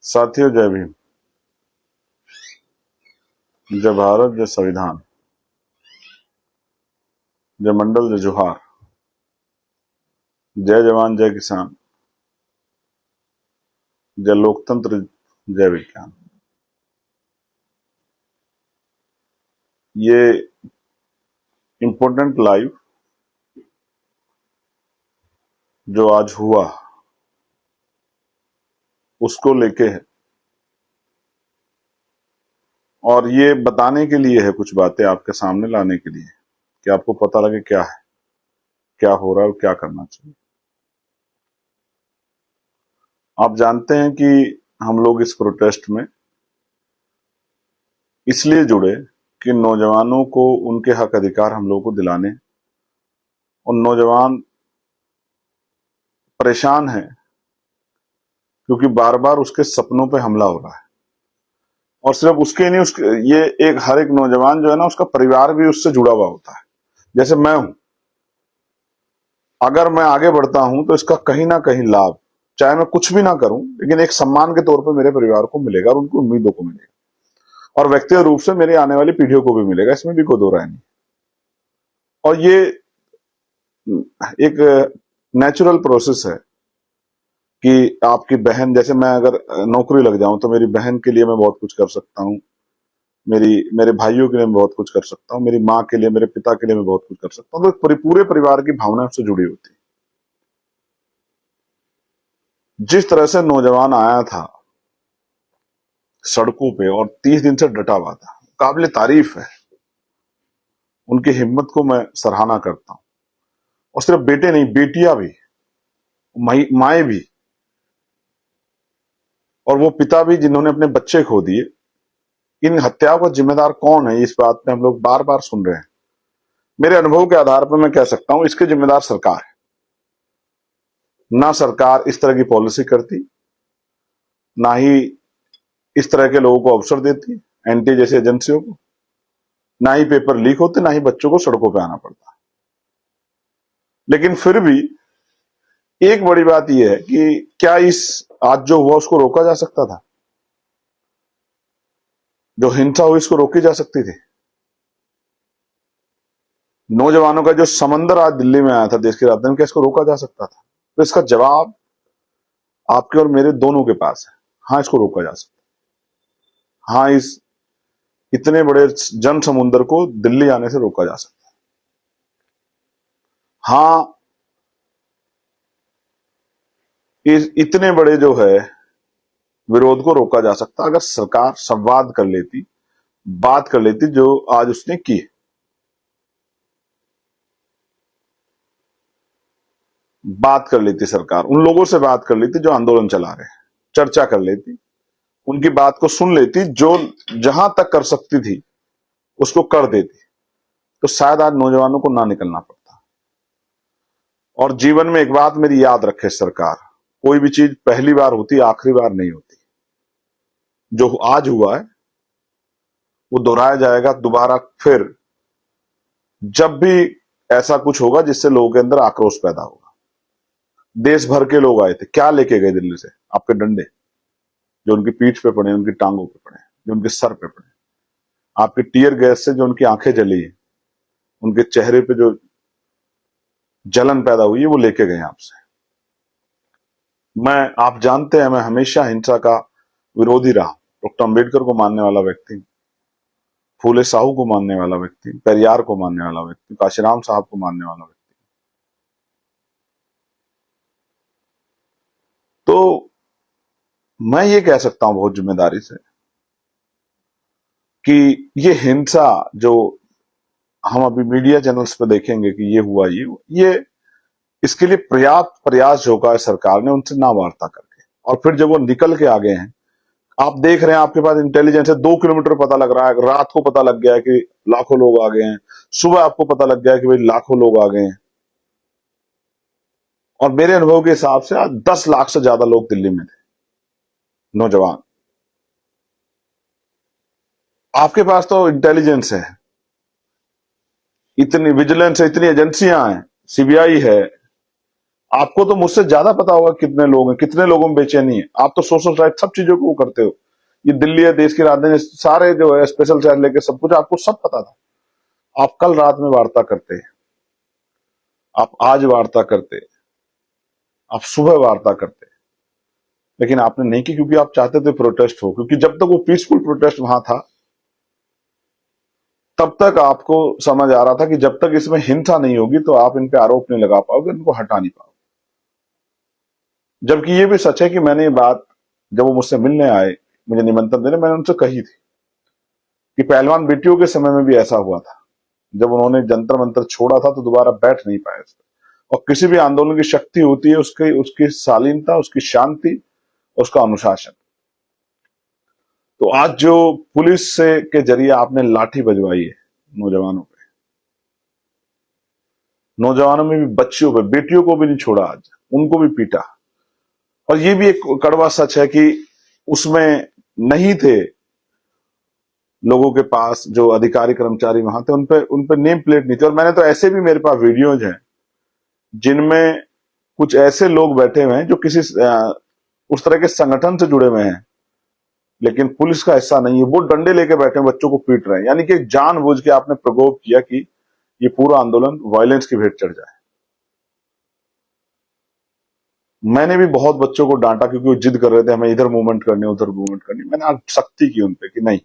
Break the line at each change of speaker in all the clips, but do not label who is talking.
साथियों, जय भीम। जय भारत, जय संविधान, जय मंडल, जय जोहार, जय जवान, जय किसान, जय लोकतंत्र, जय विज्ञान। ये इम्पोर्टेंट लाइव जो आज हुआ उसको लेके है, और ये बताने के लिए है, कुछ बातें आपके सामने लाने के लिए कि आपको पता लगे क्या है, क्या हो रहा है और क्या करना चाहिए। आप जानते हैं कि हम लोग इस प्रोटेस्ट में इसलिए जुड़े कि नौजवानों को उनके हक अधिकार हम लोग को दिलाने, और नौजवान परेशान है क्योंकि बार बार उसके सपनों पे हमला हो रहा है। और सिर्फ उसके नहीं, उसके ये एक हर एक नौजवान जो है ना, उसका परिवार भी उससे जुड़ा हुआ होता है। जैसे मैं हूं, अगर मैं आगे बढ़ता हूं तो इसका कहीं ना कहीं लाभ, चाहे मैं कुछ भी ना करूं, लेकिन एक सम्मान के तौर पर मेरे परिवार को मिलेगा और उनकी उम्मीदों को मिलेगा, और व्यक्तिगत रूप से मेरी आने वाली पीढ़ियों को भी मिलेगा। इसमें भी कोई दो राय नहीं। और ये एक नेचुरल प्रोसेस है कि आपकी बहन, जैसे मैं अगर नौकरी लग जाऊं तो मेरी बहन के लिए मैं बहुत कुछ कर सकता हूं, मेरे भाइयों के लिए मैं बहुत कुछ कर सकता हूं, मेरी माँ के लिए, मेरे पिता के लिए मैं बहुत कुछ कर सकता हूं। तो पूरे परिवार की भावना उससे जुड़ी होती है। जिस तरह से नौजवान आया था सड़कों पे और 30 दिन से डटा हुआ था, काबिले तारीफ है। उनकी हिम्मत को मैं सराहना करता हूं। और सिर्फ बेटे नहीं, बेटियां भी, माएँ भी, और वो पिता भी जिन्होंने अपने बच्चे खो दिए। इन हत्याओं का जिम्मेदार कौन है, इस बात पे हम लोग बार बार सुन रहे हैं। मेरे अनुभव के आधार पर मैं कह सकता हूं, इसके जिम्मेदार सरकार है। ना सरकार इस तरह की पॉलिसी करती, ना ही इस तरह के लोगों को अवसर देती, एनटीए जैसी एजेंसियों को, ना ही पेपर लीक होते, ना ही बच्चों को सड़कों पर आना पड़ता। लेकिन फिर भी एक बड़ी बात यह है कि क्या इस आज जो हुआ उसको रोका जा सकता था? जो हिंसा हुई इसको रोकी जा सकती थी? नौजवानों का जो समंदर आज दिल्ली में आया था देश की राजधानी, क्या इसको रोका जा सकता था? तो इसका जवाब आपके और मेरे दोनों के पास है। हाँ, इसको रोका जा सकता है। हाँ, इस इतने बड़े जन समुद्र को दिल्ली आने से रोका जा सकता है। हाँ, इस इतने बड़े जो है विरोध को रोका जा सकता अगर सरकार संवाद कर लेती, बात कर लेती, जो आज उसने की। बात कर लेती सरकार, उन लोगों से बात कर लेती जो आंदोलन चला रहे हैं, चर्चा कर लेती, उनकी बात को सुन लेती, जो जहां तक कर सकती थी उसको कर देती, तो शायद आज नौजवानों को ना निकलना पड़ता। और जीवन में एक बात मेरी याद रखे सरकार, कोई भी चीज पहली बार होती, आखिरी बार नहीं होती। जो आज हुआ है वो दोहराया जाएगा दोबारा फिर, जब भी ऐसा कुछ होगा जिससे लोगों के अंदर आक्रोश पैदा होगा। देश भर के लोग आए थे, क्या लेके गए दिल्ली से? आपके डंडे, जो उनकी पीठ पे पड़े, उनकी टांगों पे पड़े, जो उनके सर पे पड़े। आपके टीयर गैस से जो उनकी आंखें जली, उनके चेहरे पे जो जलन पैदा हुई है, वो लेके गए आपसे। आप जानते हैं, मैं हमेशा हिंसा का विरोधी रहा। डॉक्टर अंबेडकर को मानने वाला व्यक्ति, फूले साहू को मानने वाला व्यक्ति, पेरियार को मानने वाला व्यक्ति, काशीराम साहब को मानने वाला व्यक्ति। तो मैं ये कह सकता हूं बहुत जिम्मेदारी से कि ये हिंसा जो हम अभी मीडिया चैनल्स पे देखेंगे कि ये हुआ, ये इसके लिए पर्याप्त प्रयास जो का है सरकार ने उनसे ना वार्ता करके, और फिर जब वो निकल के आ गए हैं, आप देख रहे हैं, आपके पास इंटेलिजेंस है, 2 किलोमीटर पता लग रहा है, रात को पता लग गया है कि लाखों लोग आ गए हैं, सुबह आपको पता लग गया है कि भाई लाखों लोग आ गए हैं। और मेरे अनुभव के हिसाब से आज 10 लाख से ज्यादा लोग दिल्ली में थे, नौजवान। आपके पास तो इंटेलिजेंस है, इतनी विजिलेंस है, इतनी एजेंसियां हैं, सीबीआई है, आपको तो मुझसे ज्यादा पता होगा कितने लोग हैं, कितने लोगों में बेचैनी है। आप तो सोशल राइट सब चीजों को वो करते हो। ये दिल्ली है, देश की राजधानी, सारे जो है स्पेशल चार्ज लेके सब कुछ आपको सब पता था। आप कल रात में वार्ता करते, आप आज वार्ता करते, आप सुबह वार्ता करते, लेकिन आपने नहीं की क्योंकि आप चाहते थे प्रोटेस्ट हो। क्योंकि जब तक वो पीसफुल प्रोटेस्ट वहां था तब तक आपको समझ आ रहा था कि जब तक इसमें हिंसा नहीं होगी तो आप इन पे आरोप नहीं लगा पाओगे, इनको हटा नहीं पाओगे। जबकि ये भी सच है कि मैंने ये बात जब वो मुझसे मिलने आए, मुझे निमंत्रण देने, मैंने उनसे कही थी कि पहलवान बेटियों के समय में भी ऐसा हुआ था। जब उन्होंने जंतर मंतर छोड़ा था तो दोबारा बैठ नहीं पाए इस पर। और किसी भी आंदोलन की शक्ति होती है उसकी उसकी शालीनता, उसकी शांति, उसका अनुशासन। तो आज जो पुलिस से के जरिए आपने लाठी बजवाई है नौजवानों पे, नौजवानों में भी, बच्चियों पे, बेटियों को भी नहीं छोड़ा, आज उनको भी पीटा। और ये भी एक कड़वा सच है कि उसमें नहीं थे लोगों के पास, जो अधिकारी कर्मचारी वहां थे उन पे नेम प्लेट नहीं थी। और मैंने तो ऐसे भी, मेरे पास वीडियोज हैं जिनमें कुछ ऐसे लोग बैठे हुए हैं जो किसी उस तरह के संगठन से जुड़े हुए हैं लेकिन पुलिस का हिस्सा नहीं है, वो डंडे लेके बैठे हैं, बच्चों को पीट रहे हैं। यानी कि जानबूझ के आपने प्रकोप किया कि ये पूरा आंदोलन वायलेंस की भेंट चढ़ जाए। मैंने भी बहुत बच्चों को डांटा क्योंकि वो जिद कर रहे थे हमें इधर मूवमेंट करनी, उधर मूवमेंट करनी। मैंने आज सख्ती की उनपे कि नहीं,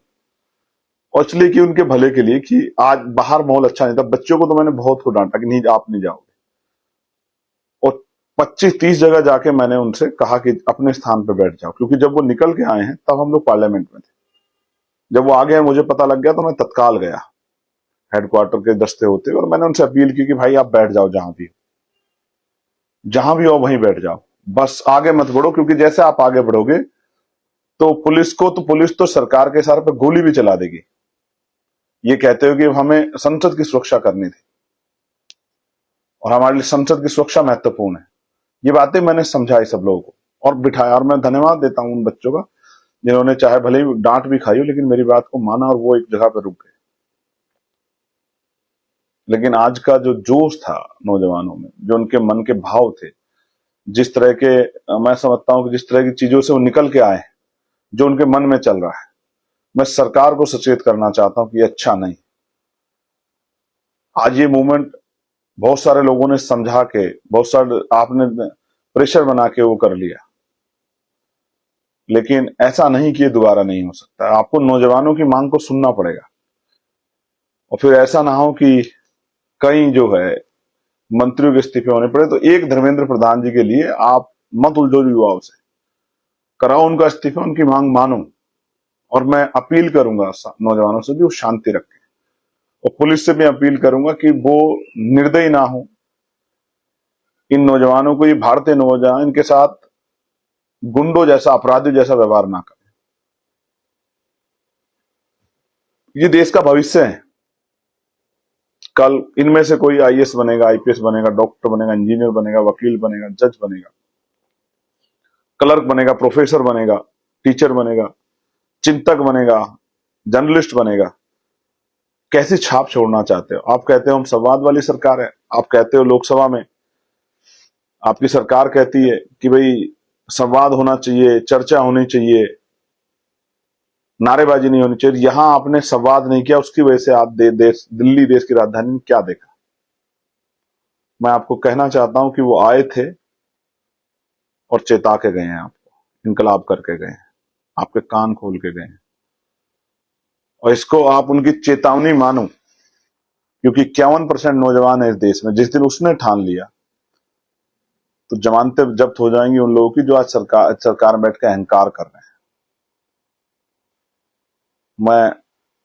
और इसलिए कि उनके भले के लिए, कि आज बाहर माहौल अच्छा नहीं था। बच्चों को तो मैंने बहुत को डांटा कि नहीं, आप नहीं जाओगे। और 25-30 जगह जाके मैंने उनसे कहा कि अपने स्थान पर बैठ जाओ, क्योंकि जब वो निकल के आए हैं तब हम लोग पार्लियामेंट में थे। जब वो आ गए, मुझे पता लग गया, तो मैं तत्काल गया हेडक्वार्टर के दस्ते होते, और मैंने उनसे अपील की कि भाई आप बैठ जाओ, जहां भी हो वहीं बैठ जाओ, बस आगे मत बढ़ो। क्योंकि जैसे आप आगे बढ़ोगे तो पुलिस तो सरकार के सर पे गोली भी चला देगी। ये कहते हो कि हमें संसद की सुरक्षा करनी थी और हमारे लिए संसद की सुरक्षा महत्वपूर्ण है। ये बातें मैंने समझाई सब लोगों को और बिठाया। और मैं धन्यवाद देता हूं उन बच्चों का जिन्होंने चाहे भले ही डांट भी खाई हो लेकिन मेरी बात को माना और वो एक जगह पर रुक गए। लेकिन आज का जो जोश था नौजवानों में, जो उनके मन के भाव थे, जिस तरह के, मैं समझता हूं कि जिस तरह की चीजों से वो निकल के आए, जो उनके मन में चल रहा है, मैं सरकार को सचेत करना चाहता हूं कि अच्छा नहीं। आज ये मूवमेंट बहुत सारे लोगों ने समझा के, बहुत सारे आपने प्रेशर बना के वो कर लिया, लेकिन ऐसा नहीं कि ये दोबारा नहीं हो सकता। आपको नौजवानों की मांग को सुनना पड़ेगा और फिर ऐसा ना हो कि कई जो है मंत्रियों के इस्तीफे होने पड़े। तो एक धर्मेंद्र प्रधान जी के लिए आप मत उलझो युवाओं से, कराओ उनका इस्तीफा, उनकी मांग मानो। और मैं अपील करूंगा नौजवानों से भी वो शांति रखें, और पुलिस से भी अपील करूंगा कि वो निर्दयी ना हो। इन नौजवानों को, ये भारतीय नौजवान, इनके साथ गुंडों जैसा, अपराधियों जैसा व्यवहार ना करें। ये देश का भविष्य है। कल इनमें से कोई आईएएस बनेगा, आईपीएस बनेगा, डॉक्टर बनेगा, इंजीनियर बनेगा, वकील बनेगा, जज बनेगा, क्लर्क बनेगा, प्रोफेसर बनेगा, टीचर बनेगा, चिंतक बनेगा, जर्नलिस्ट बनेगा। कैसी छाप छोड़ना चाहते हो? आप कहते हो हम संवाद वाली सरकार है, आप कहते हो लोकसभा में आपकी सरकार कहती है कि भाई संवाद होना चाहिए, चर्चा होनी चाहिए, नारेबाजी नहीं होनी चाहिए। यहां आपने संवाद नहीं किया, उसकी वजह से आप दिल्ली देश की राजधानी में क्या देखा? मैं आपको कहना चाहता हूं कि वो आए थे और चेता के गए हैं, आपको इनकलाब करके गए हैं, आपके कान खोल के गए हैं। और इसको आप उनकी चेतावनी मानो, क्योंकि 51% नौजवान है इस देश में। जिस दिन उसने ठान लिया तो जमानतें जब्त हो जाएंगी उन लोगों की जो आज सरकार में बैठ के अहंकार कर रहे हैं। मैं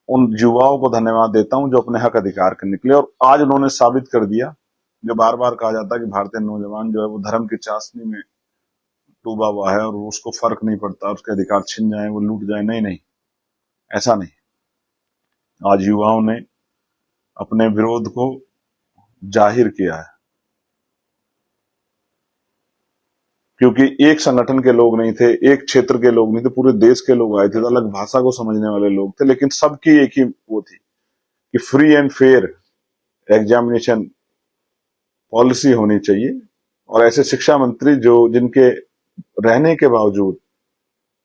उन युवाओं को धन्यवाद देता हूं जो अपने हक अधिकार के निकले और आज उन्होंने साबित कर दिया। जो बार बार कहा जाता है कि भारतीय नौजवान जो है वो धर्म की चाशनी में डूबा हुआ है और उसको फर्क नहीं पड़ता, उसके अधिकार छिन जाए, वो लूट जाए। नहीं नहीं, ऐसा नहीं। आज युवाओं ने अपने विरोध को जाहिर किया है, क्योंकि एक संगठन के लोग नहीं थे, एक क्षेत्र के लोग नहीं थे, पूरे देश के लोग आए थे। तो अलग भाषा को समझने वाले लोग थे, लेकिन सबकी एक ही वो थी कि free and fair examination policy होनी चाहिए और ऐसे शिक्षा मंत्री जिनके रहने के बावजूद,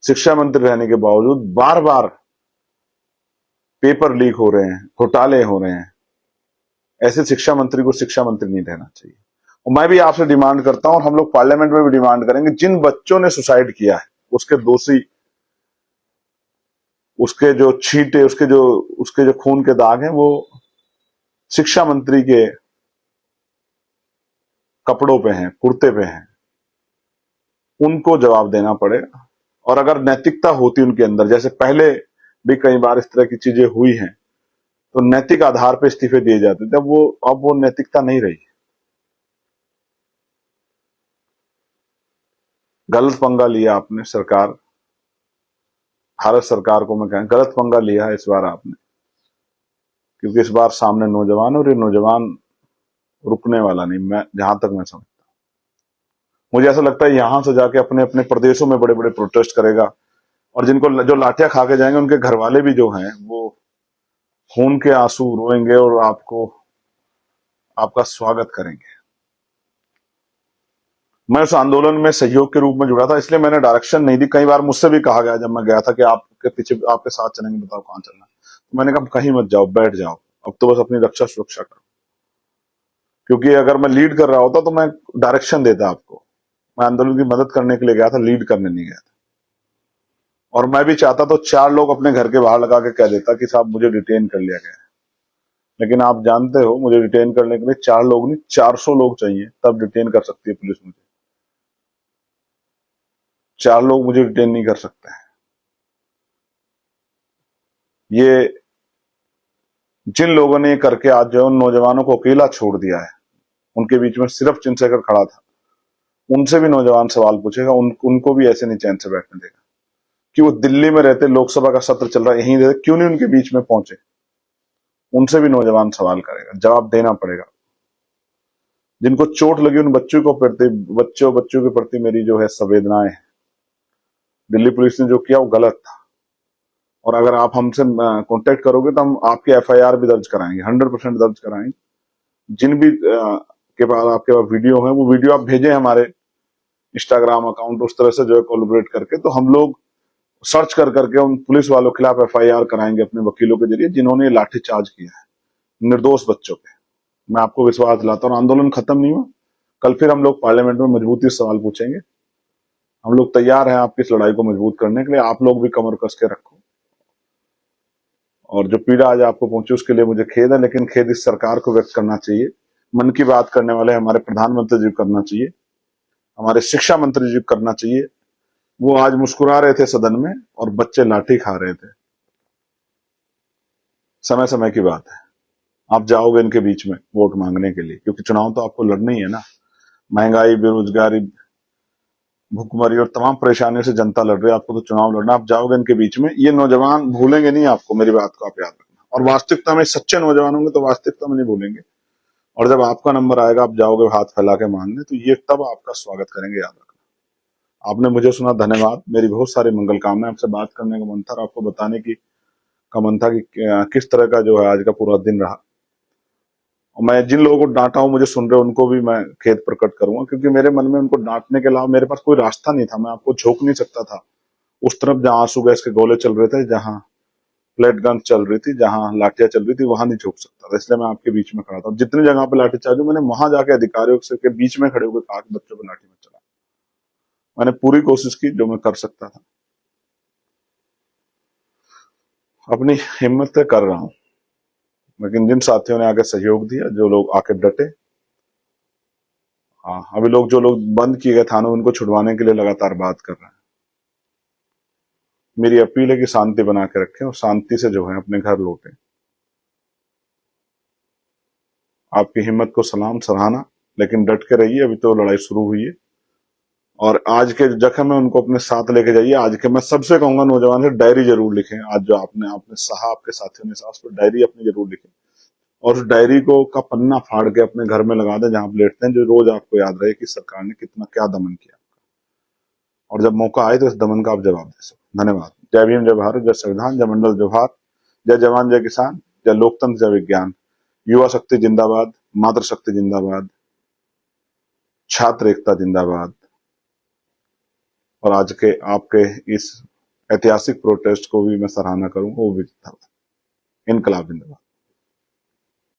शिक्षा मंत्री रहने के बावजूद बार बार पेपर लीक हो रहे हैं, घोटाले हो रहे हैं, ऐसे शिक्षा मंत्री को शिक्षा मंत्री नहीं रहना चाहिए। और मैं भी आपसे डिमांड करता हूं और हम लोग पार्लियामेंट में भी डिमांड करेंगे, जिन बच्चों ने सुसाइड किया है उसके दोषी, उसके जो छींटे, उसके जो खून के दाग हैं वो शिक्षा मंत्री के कपड़ों पे हैं, कुर्ते पे हैं, उनको जवाब देना पड़ेगा। और अगर नैतिकता होती उनके अंदर, जैसे पहले भी कई बार इस तरह की चीजें हुई हैं, तो नैतिक आधार पे इस्तीफे दिए जाते थे, अब वो नैतिकता नहीं रही। गलत पंगा लिया आपने, सरकार, भारत सरकार को मैं कहूं, गलत पंगा लिया है इस बार आपने, क्योंकि इस बार सामने नौजवान, और ये नौजवान रुकने वाला नहीं, मैं जहां तक मैं समझता हूं। मुझे ऐसा लगता है यहां से जाके अपने अपने प्रदेशों में बड़े बड़े प्रोटेस्ट करेगा, और जिनको जो लाठियां खा के जाएंगे उनके घर वाले भी जो हैं वो खून के आंसू रोएंगे और आपका स्वागत करेंगे। मैं उस आंदोलन में सहयोग के रूप में जुड़ा था, इसलिए मैंने डायरेक्शन नहीं दी। कई बार मुझसे भी कहा गया जब मैं गया था कि आपके पीछे, आपके साथ चलेंगे, बताओ कहां चलना है। तो मैंने कहा कहीं मत जाओ, बैठ जाओ, अब तो बस अपनी रक्षा सुरक्षा करो। क्योंकि अगर मैं लीड कर रहा होता तो मैं डायरेक्शन देता आपको। मैं आंदोलन की मदद करने के लिए गया था, लीड करने नहीं गया था। और मैं भी चाहता तो 4 लोग अपने घर के बाहर लगा के कह देता कि साहब मुझे डिटेन कर लिया गया है। लेकिन आप जानते हो मुझे डिटेन करने के लिए 4 लोग नहीं, 400 लोग चाहिए, तब डिटेन कर सकती है पुलिस मुझे। 4 लोग मुझे डिटेन नहीं कर सकते हैं। ये जिन लोगों ने करके आज जो उन नौजवानों को अकेला छोड़ दिया है, उनके बीच में सिर्फ चंद्रशेखर खड़ा था, उनसे भी नौजवान सवाल पूछेगा, उनको भी ऐसे नहीं चैन से बैठने देगा कि वो दिल्ली में रहते, लोकसभा का सत्र चल रहा है, यहीं रहते, क्यों नहीं उनके बीच में पहुंचे। उनसे भी नौजवान सवाल करेगा, जवाब देना पड़ेगा। जिनको चोट लगी उन बच्चों के प्रति मेरी जो है संवेदनाएं हैं। दिल्ली पुलिस ने जो किया वो गलत था, और अगर आप हमसे कांटेक्ट करोगे तो हम आपकी एफआईआर भी दर्ज कराएंगे, 100% दर्ज कराएंगे। जिन भी के पास आपके पास वीडियो है, वो वीडियो आप भेजें हमारे इंस्टाग्राम अकाउंट, उस तरह से जो है कोलैबोरेट करके, तो हम लोग सर्च कर करके उन पुलिस वालों के खिलाफ एफआईआर कराएंगे अपने वकीलों के जरिए, जिन्होंने लाठीचार्ज किया है निर्दोष बच्चों पे। मैं आपको विश्वास दिलाता हूँ, आंदोलन खत्म नहीं हुआ। कल फिर हम लोग पार्लियामेंट में मजबूती से सवाल पूछेंगे। हम लोग तैयार हैं आपकी इस लड़ाई को मजबूत करने के लिए। आप लोग भी कमर कस के रखो। और जो पीड़ा आज आपको पहुंची उसके लिए मुझे खेद है, लेकिन खेद इस सरकार को व्यक्त करना चाहिए। मन की बात करने वाले हमारे प्रधानमंत्री जी करना चाहिए, हमारे शिक्षा मंत्री जी करना चाहिए। वो आज मुस्कुरा रहे थे सदन में और बच्चे लाठी खा रहे थे। समय समय की बात है, आप जाओगे इनके बीच में वोट मांगने के लिए, क्योंकि चुनाव तो आपको लड़ना ही है ना। महंगाई, बेरोजगारी, भुखमरी और तमाम परेशानियों से जनता लड़ रही है, आपको तो चुनाव लड़ना। आप जाओगे इनके बीच में, ये नौजवान भूलेंगे नहीं आपको, मेरी बात को आप याद रखना। और वास्तविकता में सच्चे नौजवान होंगे तो वास्तविकता में नहीं भूलेंगे। और जब आपका नंबर आएगा, आप जाओगे हाथ फैला के मांगने, तो ये तब आपका स्वागत करेंगे, याद रखना। आपने मुझे सुना, धन्यवाद। मेरी बहुत सारी मंगल कामनाएं। आपसे बात करने का मन था और आपको बताने का मन था कि किस तरह का जो है आज का पूरा दिन रहा। और मैं जिन लोगों को डांटा हूं, मुझे सुन रहे हो, उनको भी मैं खेद प्रकट करूंगा, क्योंकि मेरे मन में उनको डांटने के अलावा मेरे पास कोई रास्ता नहीं था। मैं आपको झोंक नहीं सकता था उस तरफ जहां आंसू गैस के गोले चल रहे थे, जहां प्लेट गन चल रही थी, जहां लाठियां चल रही थी, वहां नहीं झोंक सकता था। इसलिए मैं आपके बीच में खड़ा था। जितनी जगह पे लाठीचार्ज हुई, मैंने वहां जाके अधिकारियों के बीच में खड़े होकर कहा कि बच्चों को लाठी मत चला। मैंने पूरी कोशिश की जो मैं कर सकता था, अपनी हिम्मत से कर रहा हूं। लेकिन जिन साथियों ने आके सहयोग दिया, जो लोग आके डटे, हाँ, अभी जो लोग बंद किए गए थानों, उनको छुड़वाने के लिए लगातार बात कर रहे हैं। मेरी अपील है कि शांति बना के रखें और शांति से जो है अपने घर लौटें। आपकी हिम्मत को सलाम, सराहना, लेकिन डट के रहिए, अभी तो लड़ाई शुरू हुई है। और आज के जख्म है उनको अपने साथ लेके जाइए। आज के मैं सबसे कहूंगा, नौजवान से डायरी जरूर लिखें। आज जो आपने सहा, आपके साथियों ने सहा, उस पर डायरी अपनी जरूर लिखें। और उस डायरी को का पन्ना फाड़ के अपने घर में लगा दें, जहां आप लेटते हैं, जो रोज आपको याद रहे कि सरकार ने कितना क्या दमन किया। और जब मौका आए तो इस दमन का आप जवाब दे सको। धन्यवाद। जय भीम, जय भारत, जय संविधान, जय मंडल, जय भारत, जय जवान, जय किसान, जय लोकतंत्र, जय विज्ञान। युवा शक्ति जिंदाबाद, मातृ शक्ति जिंदाबाद। छात्र एकता जिंदाबाद। और आज के आपके इस ऐतिहासिक प्रोटेस्ट को भी मैं सराहना करूंगा, वो भी जिंदाबाद। इनकलाब जिंदाबाद।